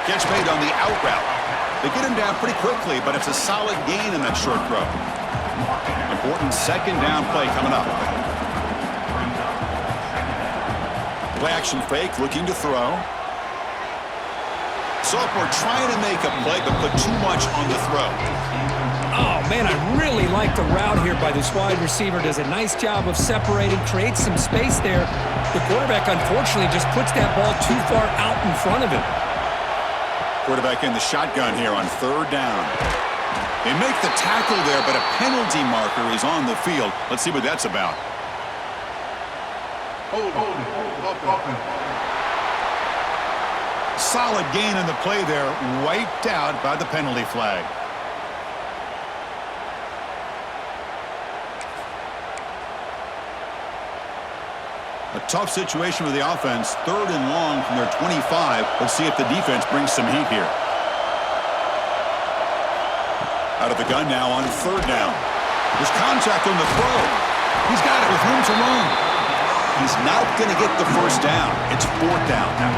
Catch made on the out route. They get him down pretty quickly, but it's a solid gain in that short throw. Important second down play coming up. Play action fake, looking to throw. Sophomore trying to make a play, but put too much on the throw. Oh, man, I really like the route here by this wide receiver. Does a nice job of separating, creates some space there. The quarterback, unfortunately, just puts that ball too far out in front of him. Quarterback in the shotgun here on third down. They make the tackle there, but a penalty marker is on the field. Let's see what that's about. Solid gain in the play there, wiped out by the penalty flag. A tough situation for the offense. 3rd and long from their 25. Let's see if the defense brings some heat here. Out of the gun now on 3rd down. There's contact on the throw. He's got it with room to run. He's not going to get the first down. It's 4th down now.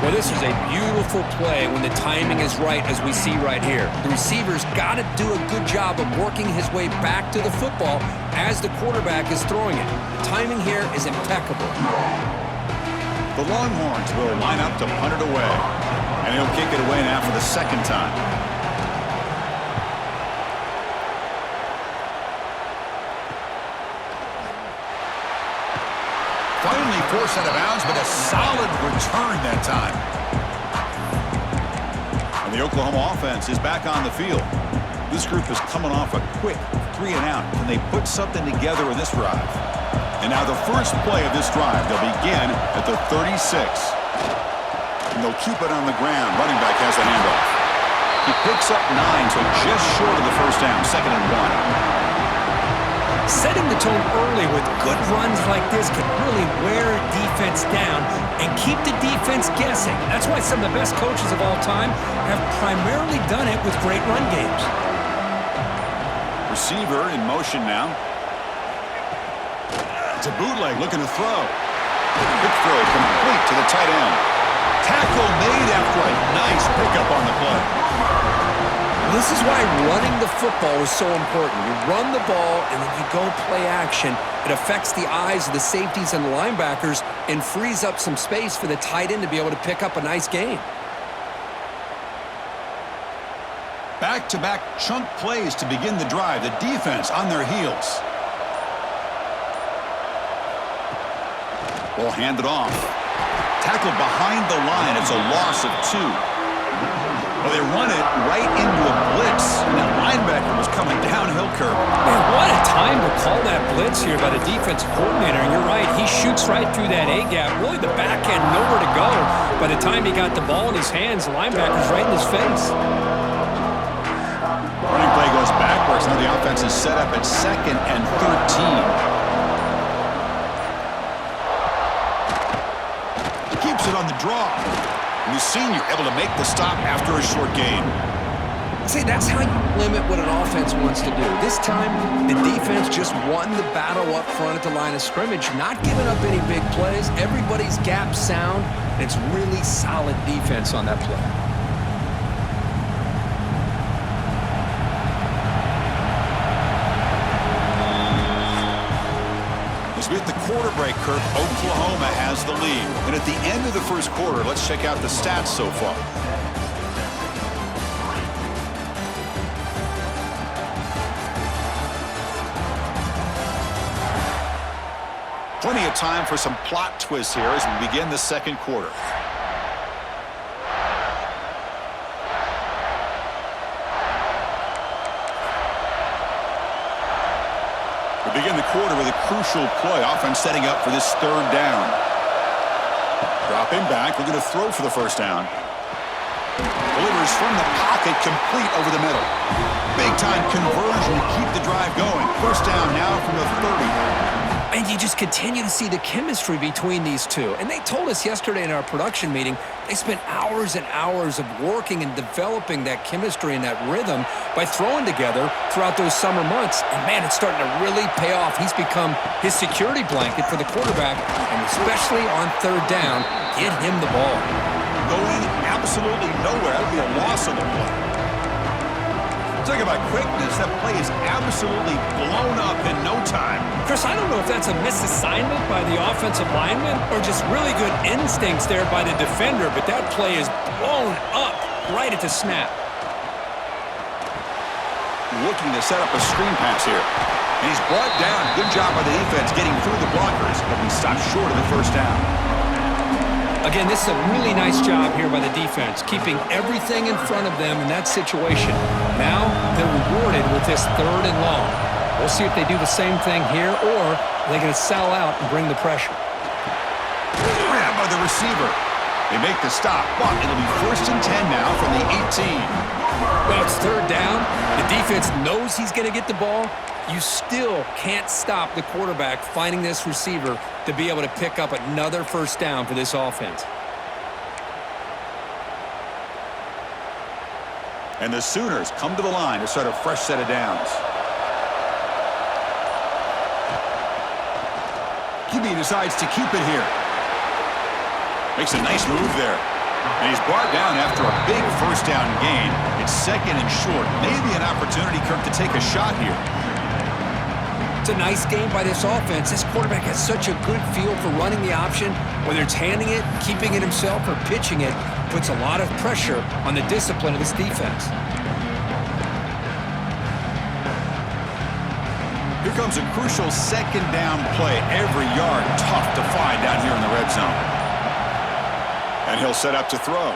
Well, this is a beautiful play when the timing is right, as we see right here. The receiver's got to do a good job of working his way back to the football as the quarterback is throwing it. The timing here is impeccable. The Longhorns will line up to punt it away, and he'll kick it away now for the 2nd time. Finally forced out of bounds, but a solid return that time. And the Oklahoma offense is back on the field. This group is coming off a quick 3 and out. Can they put something together in this drive? And now the first play of this drive, they'll begin at the 36. And they'll keep it on the ground. Running back has the handoff. He picks up 9, so just short of the first down, 2nd and 1. Setting the tone early with good runs like this can really wear a defense down and keep the defense guessing. That's why some of the best coaches of all time have primarily done it with great run games. Receiver in motion now. It's a bootleg looking to throw. Quick throw complete to the tight end. Tackle made after a nice pickup on the play. This is why running the football is so important. You run the ball, and then you go play action. It affects the eyes of the safeties and the linebackers and frees up some space for the tight end to be able to pick up a nice gain. Back-to-back chunk plays to begin the drive. The defense on their heels. Ball handed off. Tackled behind the line. It's a loss of 2. Well, they run it right into a blitz, and that linebacker was coming downhill curve. Man, what a time to call that blitz here by the defensive coordinator. And you're right, he shoots right through that A-gap. Really, the back end, nowhere to go. By the time he got the ball in his hands, the linebacker's right in his face. Running play goes backwards. Now the offense is set up at 2nd and 13. Keeps it on the draw. And the senior able to make the stop after a short gain. See, that's how you limit what an offense wants to do. This time, the defense just won the battle up front at the line of scrimmage, not giving up any big plays. Everybody's gap sound, and it's really solid defense on that play. As we hit the quarter break, Kirk, Oklahoma has the lead. And at the end of the first quarter, let's check out the stats so far. Plenty of time for some plot twists here as we begin the second quarter. We begin the quarter with a crucial play. Offense setting up for this 3rd down. Dropping back, looking to throw for the first down. Delivers from the pocket, complete over the middle. Big-time conversion to keep the drive going. First down now from the 30. And you just continue to see the chemistry between these two. And they told us yesterday in our production meeting, they spent hours and hours of working and developing that chemistry and that rhythm by throwing together throughout those summer months. And, man, it's starting to really pay off. He's become his security blanket for the quarterback, and especially on 3rd down, get him the ball. going absolutely nowhere. That'll be a loss on the play. Talk about quickness. That play is absolutely blown up in no time. Chris, I don't know if that's a misassignment by the offensive lineman or just really good instincts there by the defender, but that play is blown up right at the snap. Looking to set up a screen pass here. And he's brought down. Good job by the defense getting through the blockers, but he stopped short of the first down. Again, this is a really nice job here by the defense, keeping everything in front of them in that situation. Now they're rewarded with this 3rd and long. We'll see if they do the same thing here, or they're going to sell out and bring the pressure. Grab by the receiver. They make the stop, but it'll be 1st and 10 now from the 18. Well, it's 3rd down. The defense knows he's going to get the ball. You still can't stop the quarterback finding this receiver to be able to pick up another 1st down for this offense. And the Sooners come to the line to start a fresh set of downs. QB decides to keep it here. Makes a nice move there. And he's brought down after a big 1st down gain. It's 2nd and short. Maybe an opportunity, Kirk, to take a shot here. It's a nice game by this offense. This quarterback has such a good feel for running the option. Whether it's handing it, keeping it himself, or pitching it, puts a lot of pressure on the discipline of this defense. Here comes a crucial 2nd down play. Every yard tough to find down here in the red zone. And he'll set up to throw.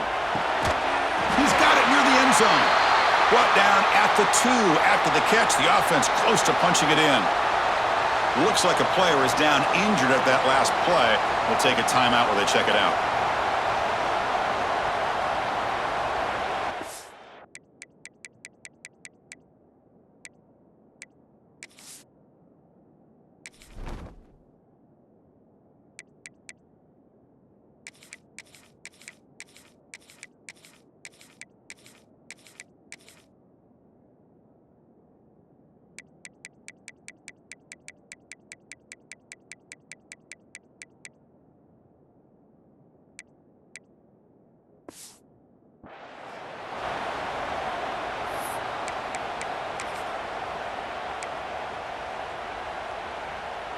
He's got it near the end zone. Brought down at the 2 after the catch. The offense close to punching it in. Looks like a player is down injured at that last play. We'll take a timeout while they check it out.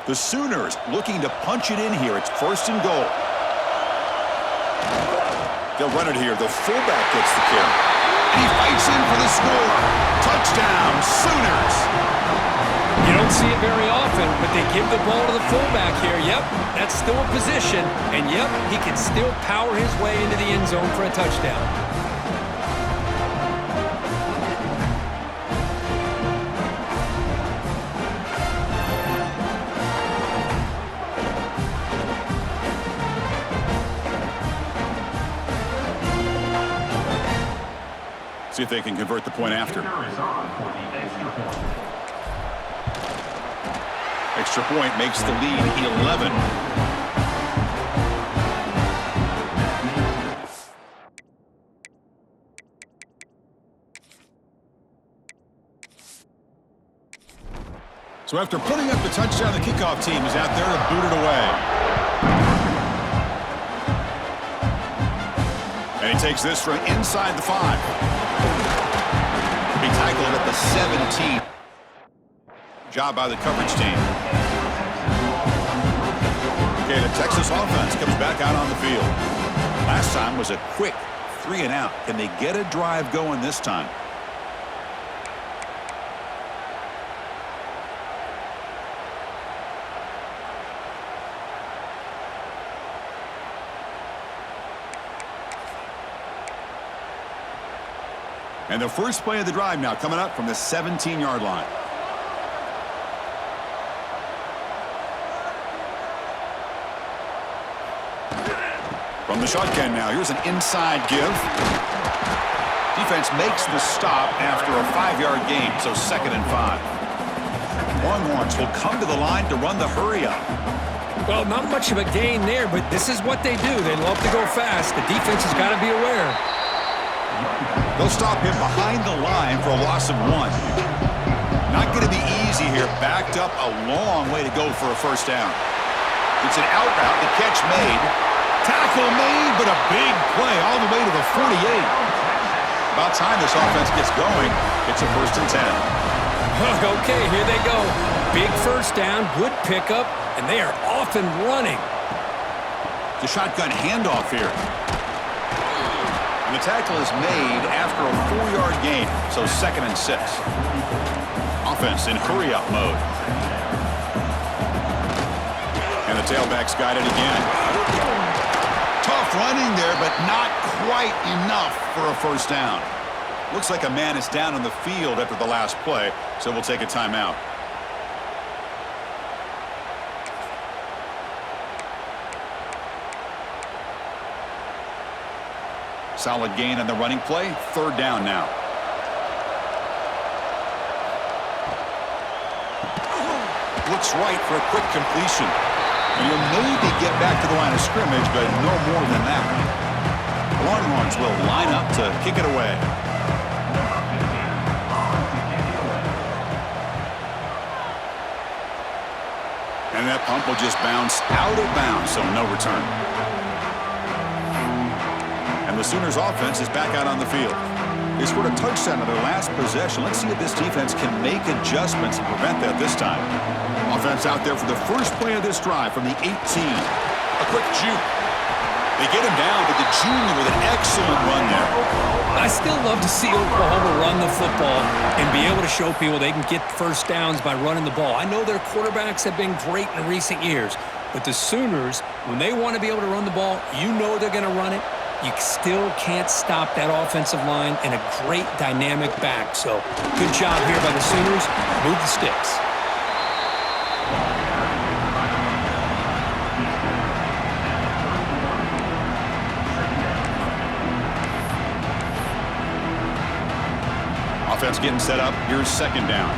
The Sooners looking to punch it in here. It's 1st and goal. They'll run it here. The fullback gets the kill. And he fights in for the score. Touchdown, Sooners. You don't see it very often, but they give the ball to the fullback here. Yep, that's still a position. And yep, he can still power his way into the end zone for a touchdown. See if they can convert the point after. Extra point makes the lead 11. So after putting up the touchdown, the kickoff team is out there to boot it away. And he takes this from inside the 5. He tackled at the 17. Job by the coverage team. Okay, the Texas offense comes back out on the field. Last time was a quick 3 and out. Can they get a drive going this time? And the first play of the drive now coming up from the 17-yard line. From the shotgun now, here's an inside give. Defense makes the stop after a 5-yard gain, so 2nd and 5. Longhorns will come to the line to run the hurry up. Well, not much of a gain there, but this is what they do. They love to go fast. The defense has got to be aware. They'll stop him behind the line for a loss of 1. Not going to be easy here. Backed up a long way to go for a first down. It's an out route. The catch made. Tackle made, but a big play all the way to the 48. About time this offense gets going. It's a 1st and 10. Okay, here they go. Big first down, good pickup, and they are off and running. The shotgun handoff here. And the tackle is made after a 4-yard gain, so 2nd and 6. Offense in hurry-up mode. And the tailback's got it again. Tough running there, but not quite enough for a 1st down. Looks like a man is down on the field after the last play, so we'll take a timeout. Solid gain on the running play. 3rd down now. Looks right for a quick completion. And he'll maybe get back to the line of scrimmage, but no more than that. The Longhorns will line up to kick it away. And that pump will just bounce out of bounds, so no return. And the Sooners offense is back out on the field. They scored a touchdown on their last possession. Let's see if this defense can make adjustments and prevent that this time. Offense out there for the first play of this drive from the 18. A quick juke. They get him down, but the junior with an excellent run there. I still love to see Oklahoma run the football and be able to show people they can get first downs by running the ball. I know their quarterbacks have been great in recent years, but the Sooners, when they want to be able to run the ball, you know they're going to run it. You still can't stop that offensive line and a great dynamic back. So good job here by the Sooners. Move the sticks. Offense getting set up. Here's 2nd down.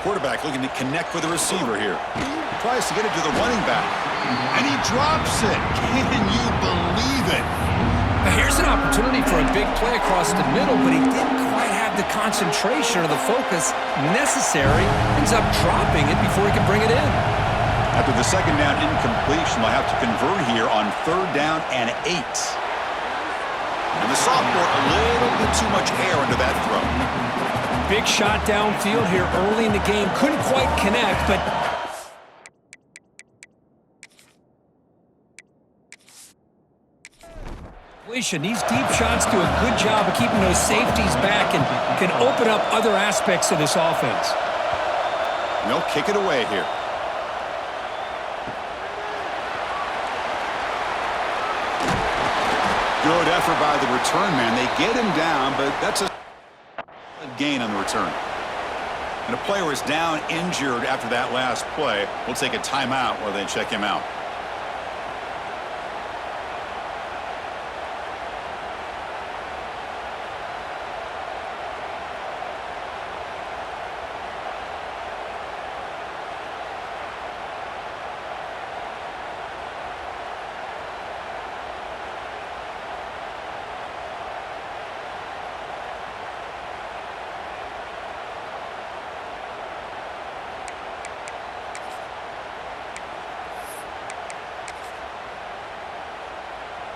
Quarterback looking to connect with the receiver here. Tries to get it to the running back. And he drops it. Can you believe it? Here's an opportunity for a big play across the middle, but he didn't quite have the concentration or the focus necessary. Ends up dropping it before he could bring it in. After the 2nd down incompletion, they'll have to convert here on 3rd down and 8. And the sophomore, a little bit too much air into that throw. Big shot downfield here early in the game. Couldn't quite connect, but these deep shots do a good job of keeping those safeties back and can open up other aspects of this offense. And they'll kick it away here. Good effort by the return man. They get him down, but that's a gain on the return. And a player is down injured after that last play. We'll take a timeout while they check him out.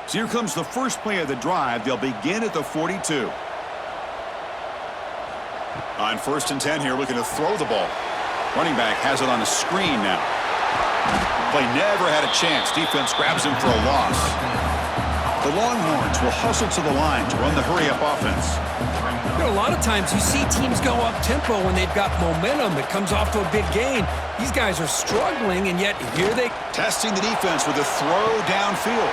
So here comes the first play of the drive. They'll begin at the 42. On 1st and 10 here, looking to throw the ball. Running back has it on a screen now. Play never had a chance. Defense grabs him for a loss. The Longhorns will hustle to the line to run the hurry-up offense. You know, a lot of times you see teams go up-tempo when they've got momentum that comes off to a big gain. These guys are struggling, and yet here they... Testing the defense with a throw downfield.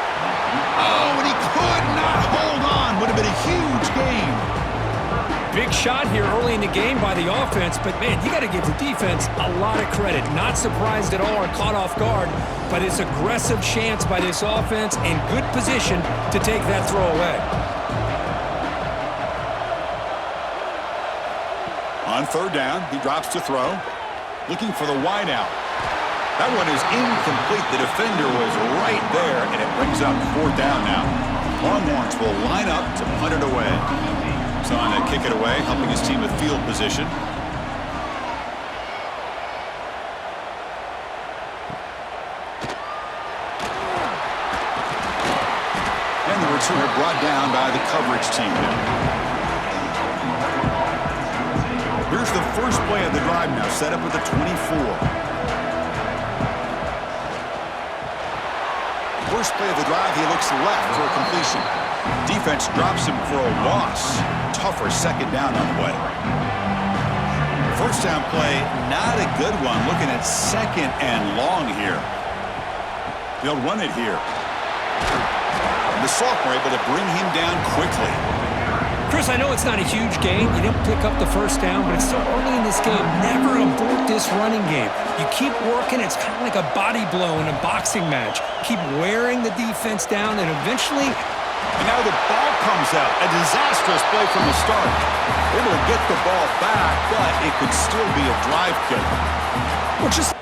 Oh, and he could not hold on. Would have been a huge gain. Big shot here early in the game by the offense, but, man, you got to give the defense a lot of credit. Not surprised at all or caught off guard, but it's aggressive chance by this offense in good position to take that throw away. On 3rd down, he drops to throw. Looking for the wideout. That one is incomplete. The defender was right there, and it brings up 4th down now. Longhorns will line up to punt it away. So on to kick it away, helping his team with field position. and are brought down by the coverage team. Here's the first play of the drive now, set up at the 24. First play of the drive, he looks left for a completion. Defense drops him for a loss. Tougher second down on the way. First down play, not a good one. Looking at second and long here. They'll run it here. And the sophomore able to bring him down quickly. Chris, I know it's not a huge game. You didn't pick up the first down, but it's still early in this game. Never abort this running game. You keep working. It's kind of like a body blow in a boxing match. Keep wearing the defense down, and eventually... And now the ball comes out. A disastrous play from the start. Able to get the ball back, but it could still be a drive killer. Well, just...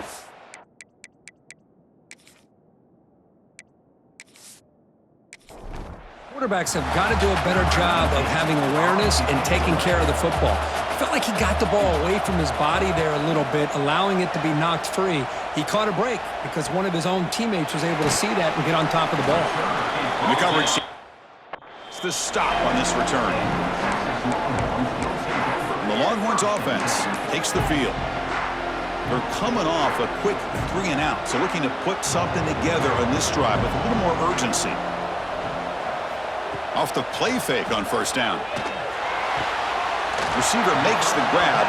Quarterbacks have got to do a better job of having awareness and taking care of the football. I felt like he got the ball away from his body there a little bit, allowing it to be knocked free. He caught a break because one of his own teammates was able to see that and get on top of the ball. And the coverage... It's the stop on this return. And the Longhorns offense takes the field. They're coming off a quick 3 and out, so looking to put something together on this drive with a little more urgency. Off the play fake on first down. Receiver makes the grab,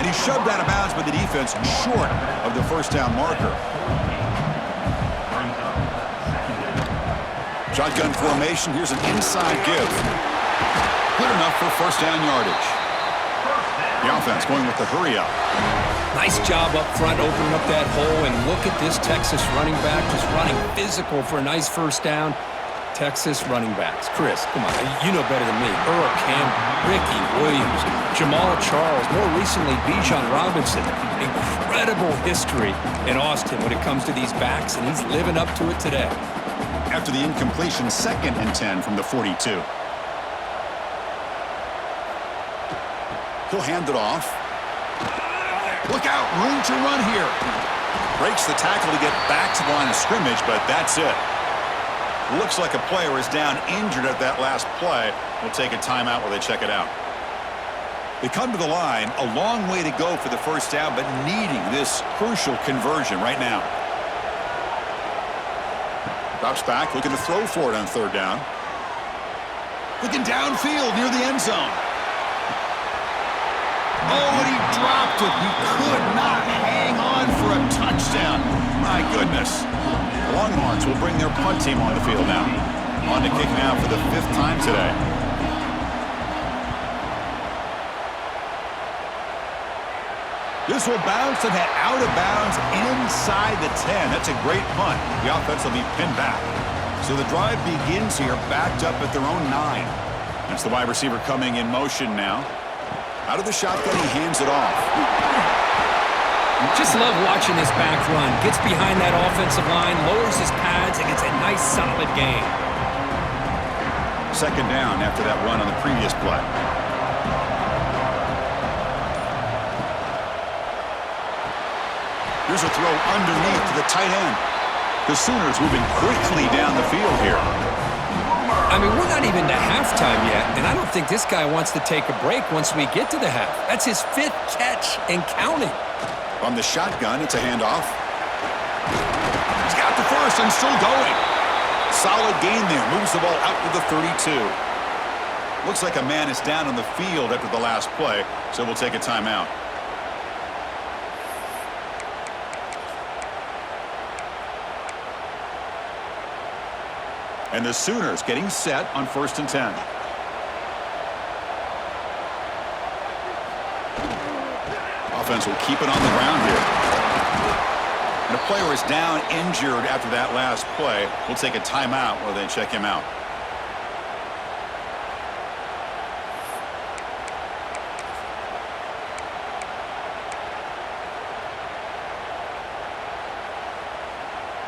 and he's shoved out of bounds by the defense short of the first down marker. Shotgun formation. Here's an inside give. Good enough for first down yardage. The offense going with the hurry up. Nice job up front, opening up that hole, and look at this Texas running back just running physical for a nice first down. Texas running backs. Chris, come on, you know better than me. Earl Campbell, Ricky Williams, Jamal Charles, more recently Bijan Robinson. Incredible history in Austin when it comes to these backs, and he's living up to it today. After the incompletion, 2nd and 10 from the 42. He'll hand it off. Look out, room to run here. Breaks the tackle to get back to the line of scrimmage, but that's it. Looks like a player is down injured at that last play. We'll take a timeout while they check it out. They come to the line, a long way to go for the first down, but needing this crucial conversion right now. Drops back, looking to throw for it on third down. Looking downfield near the end zone. Oh, and he dropped it. He could not hang on for a touchdown. My goodness. The Longhorns will bring their punt team on the field now. On to kick now for the 5th time today. This will bounce and head out of bounds inside the 10. That's a great punt. The offense will be pinned back. So the drive begins here, backed up at their own 9. That's the wide receiver coming in motion now. Out of the shotgun, he hands it off. Just love watching this back run. Gets behind that offensive line, lowers his pads, and gets a nice solid gain. 2nd down after that run on the previous play. Here's a throw underneath to the tight end. The Sooners moving quickly down the field here. I mean, we're not even to halftime yet, and I don't think this guy wants to take a break once we get to the half. That's his 5th catch and counting. On the shotgun, it's a handoff. He's got the first and still going. Solid gain there. Moves the ball out to the 32. Looks like a man is down on the field after the last play, so we'll take a timeout. And the Sooners getting set on 1st and 10. Offense will keep it on the ground here. And the player is down injured after that last play. We'll take a timeout while they check him out.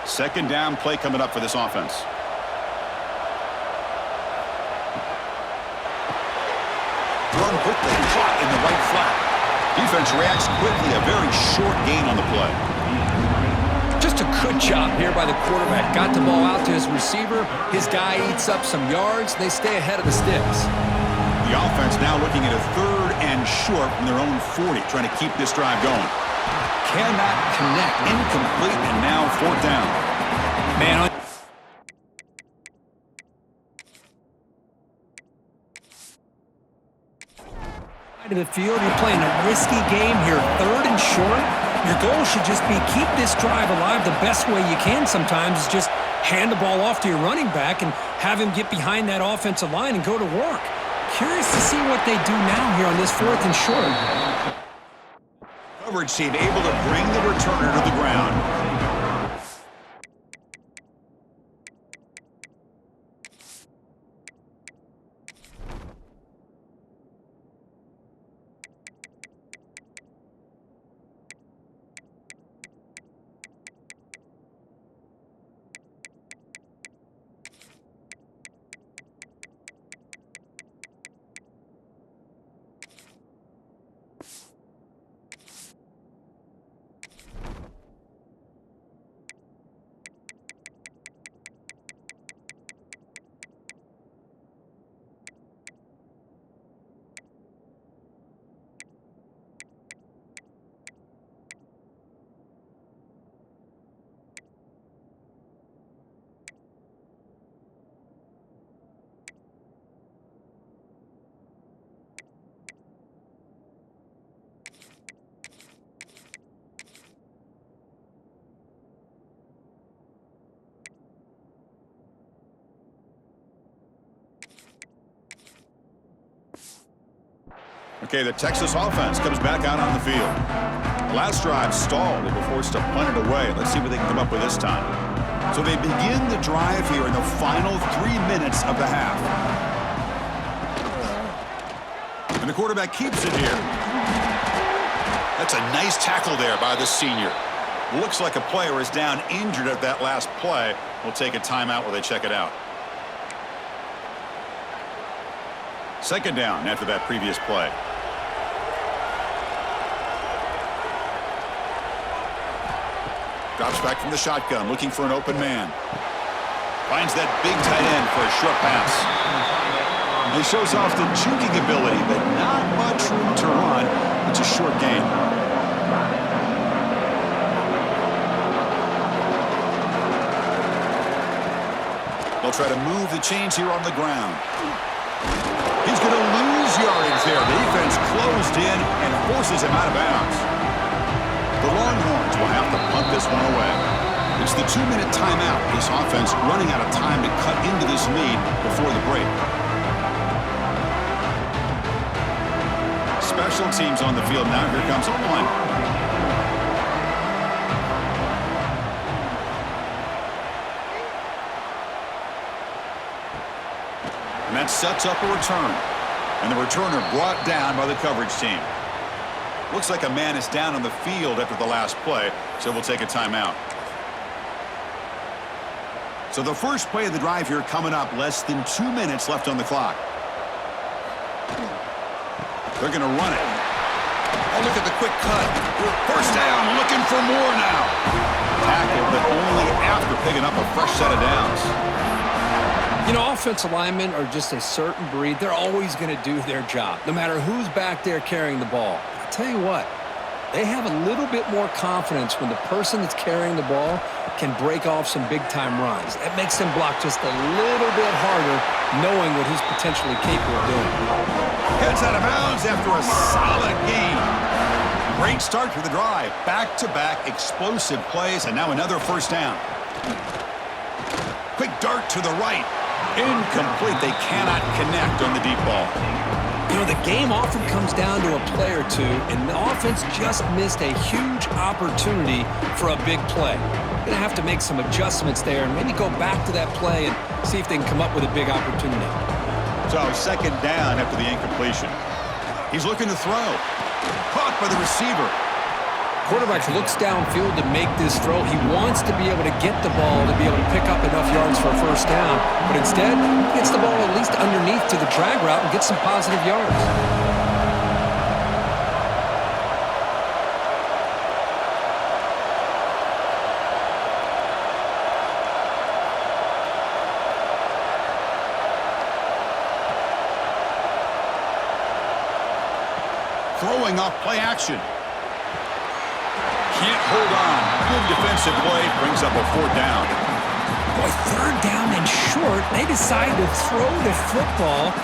Second down play coming up for this offense. Thrown quickly, caught in the right flat. Defense reacts quickly, a very short gain on the play. Just a Good job here by the quarterback. Got the ball out to his receiver. His guy eats up some yards. They stay ahead of the sticks. The offense now looking at a 3rd and short from their own 40, trying to keep this drive going. Cannot connect. Incomplete, and now 4th down. Man, to the field, you're playing a risky game here, 3rd and short. Your goal should just be keep this drive alive the best way you can sometimes is just hand the ball off to your running back and have him get behind that offensive line and go to work. Curious to see what they do now here on this 4th and short. Coverage team able to bring the returner to the ground. Okay, the Texas offense comes back out on the field. Last drive stalled. They were forced to punt it away. Let's see what they can come up with this time. So they begin the drive here in the final 3 minutes of the half. And the quarterback keeps it here. That's a nice tackle there by the senior. Looks like a player is down injured at that last play. We'll take a timeout while they check it out. 2nd down after that previous play. Drops back from the shotgun, looking for an open man. Finds that big tight end for a short pass. He shows off the juking ability, but not much room to run. It's a short gain. They'll try to move the chains here on the ground. He's going to lose yardage there. The defense closed in and forces him out of bounds. The Longhorns will have to punt this one away. It's the 2-minute timeout. This offense running out of time to cut into this lead before the break. Special teams on the field now. Here comes a punt. And that sets up a return. And the returner brought down by the coverage team. Looks like a man is down on the field after the last play, so we'll take a timeout. So the first play of the drive here coming up, less than 2 minutes left on the clock. They're going to run it. Oh, look at the quick cut. First down, looking for more now. Tackled, but only after picking up a fresh set of downs. You know, offensive linemen are just a certain breed. They're always going to do their job, no matter who's back there carrying the ball. I'll tell you what, they have a little bit more confidence when the person that's carrying the ball can break off some big-time runs. That makes them block just a little bit harder, knowing what he's potentially capable of doing. Heads out of bounds after a solid game. Great start to the drive. Back-to-back explosive plays, and now another first down. Quick dart to the right. Incomplete. They cannot connect on the deep ball. You know, the game often comes down to a play or two, and the offense just missed a huge opportunity for a big play. Going to have to make some adjustments there and maybe go back to that play and see if they can come up with a big opportunity. So 2nd down after the incompletion. He's looking to throw. Caught by the receiver. Quarterback looks downfield to make this throw. He wants to be able to get the ball to be able to pick up enough yards for a first down, but instead, he gets the ball at least underneath to the drag route and gets some positive yards. Throwing off play action. Can't hold on. Good defensive play. Brings up a 4th down. Boy, 3rd down and short. They decide to throw the football,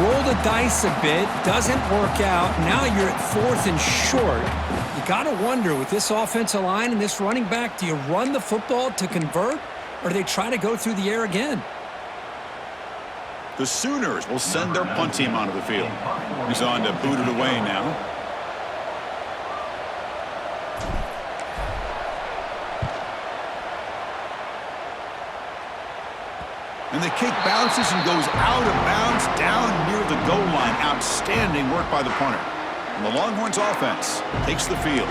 roll the dice a bit. Doesn't work out. Now you're at 4th and short. You got to wonder, with this offensive line and this running back, do you run the football to convert, or do they try to go through the air again? The Sooners will send their punt team onto the field. He's on to boot it away now. And the kick bounces and goes out of bounds down near the goal line. Outstanding work by the punter. And the Longhorns offense takes the field.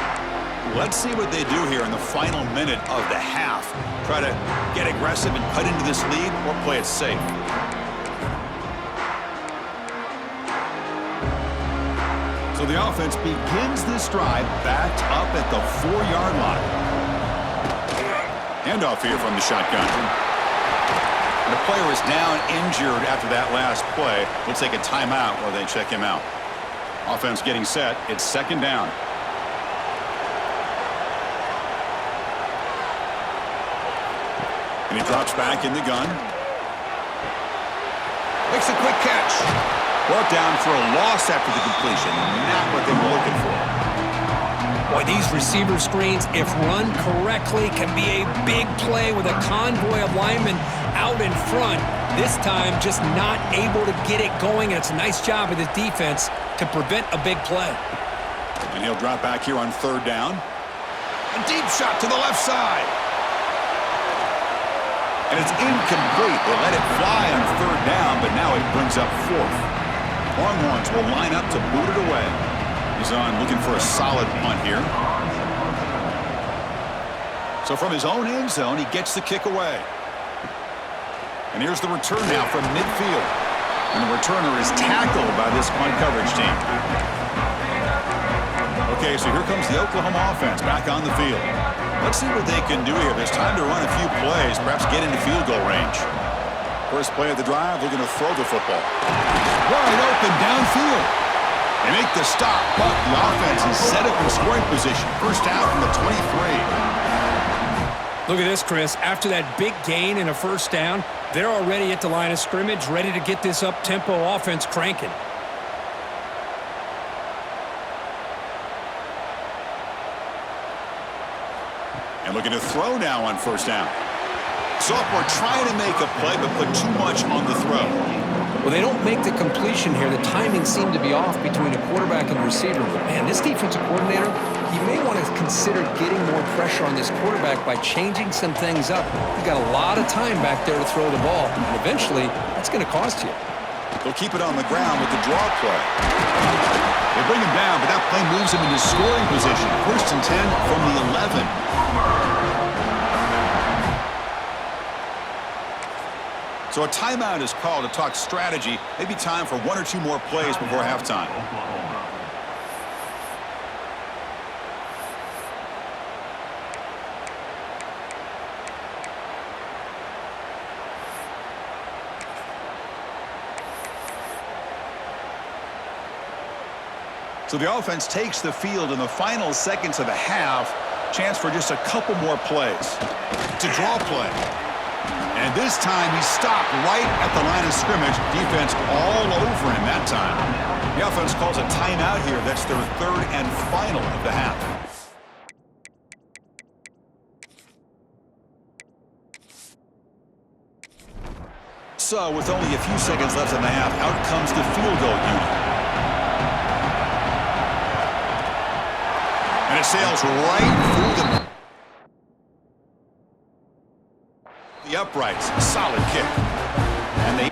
Let's see what they do here in the final minute of the half. Try to get aggressive and cut into this lead, or play it safe. So the offense begins this drive backed up at the 4-yard line. Handoff here from the shotgun. And the player is down injured after that last play. We'll take a timeout while they check him out. Offense getting set. It's 2nd down. And he drops back in the gun. Makes a quick catch. Brought down for a loss after the completion. Not what they were looking for. Boy, these receiver screens, if run correctly, can be a big play with a convoy of linemen out in front. This time, just not able to get it going. And it's a nice job of the defense to prevent a big play. And he'll drop back here on 3rd down. A deep shot to the left side. And it's incomplete. They let it fly on 3rd down, but now it brings up 4th. Longhorns will line up to boot it away. He's on looking for a solid punt here. So from his own end zone, he gets the kick away. And here's the return now from midfield. And the returner is tackled by this punt coverage team. Okay, so here comes the Oklahoma offense back on the field. Let's see what they can do here. There's time to run a few plays, perhaps get into field goal range. First play of the drive, they're going to throw the football. Wide open downfield. They make the stop, but the offense is set up in scoring position. First down from the 23. Look at this, Chris. After that big gain and a 1st down, they're already at the line of scrimmage, ready to get this up-tempo offense cranking. And looking to throw now on 1st down. Sophomore trying to make a play, but put too much on the throw. Well, they don't make the completion here. The timing seemed to be off between the quarterback and the receiver. But, man, this defensive coordinator, he may want to consider getting more pressure on this quarterback by changing some things up. You've got a lot of time back there to throw the ball, and eventually that's going to cost you. They'll keep it on the ground with the draw play. They bring him down, but that play moves him into scoring position. 1st and 10 from the 11. So a timeout is called to talk strategy. Maybe time for 1 or 2 more plays before halftime. So the offense takes the field in the final seconds of the half. Chance for just a couple more plays. To draw play. And this time he stopped right at the line of scrimmage. Defense all over him that time. The offense calls a timeout here. That's their 3rd and final of the half. So with only a few seconds left in the half, out comes the field goal unit. And it sails right through the uprights. Solid kick. And they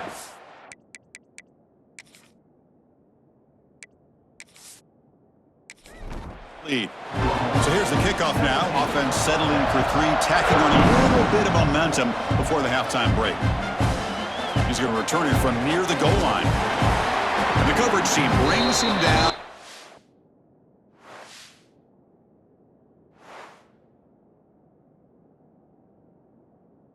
lead. So here's the kickoff now. Offense settling for 3, tacking on a little bit of momentum before the halftime break. He's going to return it from near the goal line. And the coverage team brings him down.